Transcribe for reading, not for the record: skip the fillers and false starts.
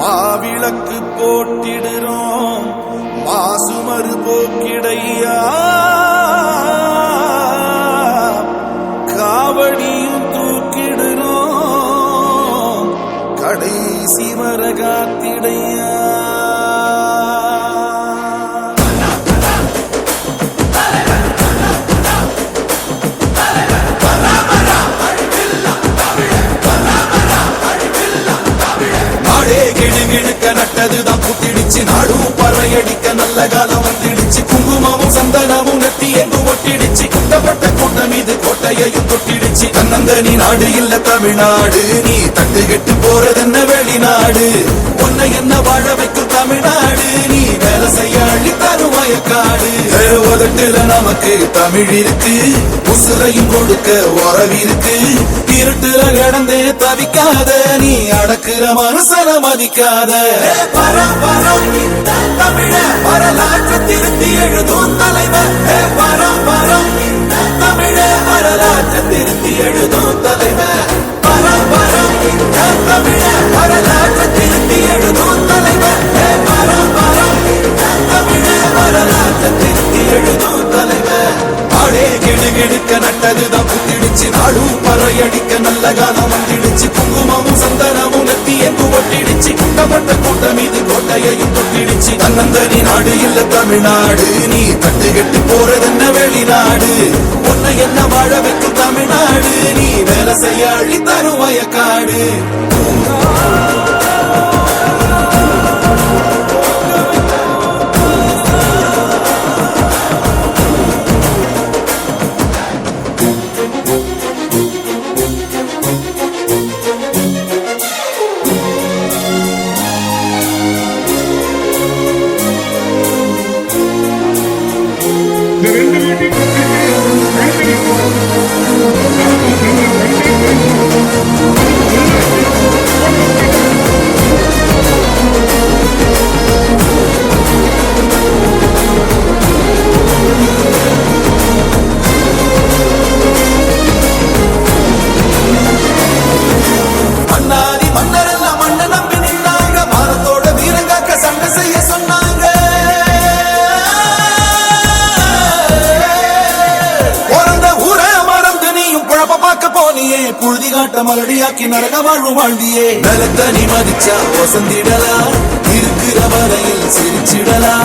மாவிளக்கு போட்டிடுறோம் மாசுமறு போக்கிடையா காவடியும் தூக்கிடுறோம் கடைசி மரகாத்திடையா நட்டதுதான் புத்திடிச்சு நாடும் பறையடிக்க நல்ல காலம் வந்துடுச்சு குங்குமமும் சந்தனமும் நெத்தி எங்கு ஒட்டிடுச்சு குட்டப்பட்ட கூட்டம் மீது கோட்டையையும் தொட்டிடுச்சு தன்னந்தனி நாடு இல்ல தமிழ்நாடு நீ தட்டு கெட்டு போறதென்ன வெளிநாடு உன்னை என்ன வாழ வைக்கும் தமிழ்நாடு நீ வேலை செய்ய அள்ளி தரும் வயக்காடு உதட்டுல நமக்கு தமிழ் இருக்கு உசுரையும் கொடுக்க உறவிருக்கு இருட்டுல கிடந்தே தவிக்காத நீ அடக்குற மனுஷன மதிக்காத தமிழ வரலாற்று திருத்தி எழுதும் தலைவர் தமிழ வரலாற்று திருத்தி எழுதும் தலைவர் தமிழ வரலாற்று திருத்தி எழுதும் தலைவர் தமிழ வரலாற்று திருத்தி எழுதும் தலைவர் ஆடே கிடுகிடுக்க நட்டதுதான் புத்திடுச்சு நாடும் பறையடிக்க நல்ல காலம் வந்துடுச்சு குங்குமமும் சந்தனமும் நெத்தி எங்கு ஒட்டிடுச்சு குட்டப்பட்ட கூட்டம் மீது கோட்டையையும் தொட்டிடுச்சு தன்னந்தனி நாடு இல்ல தமிழ்நாடு நீ தட்டு கெட்டு போறதென்ன வெளிநாடு உன்னை என்ன வாழ வைக்கும் தமிழ்நாடு நீ வேலை செய்ய அள்ளி தரும் வயக்காடு புழுதி காட்ட மலடியாக்கி நரக வாழ்வு வாழ்ந்தியே நலத்தனி மதிச்சா வசந்திடலா இருக்கிற வரையில் சிரிச்சிடலா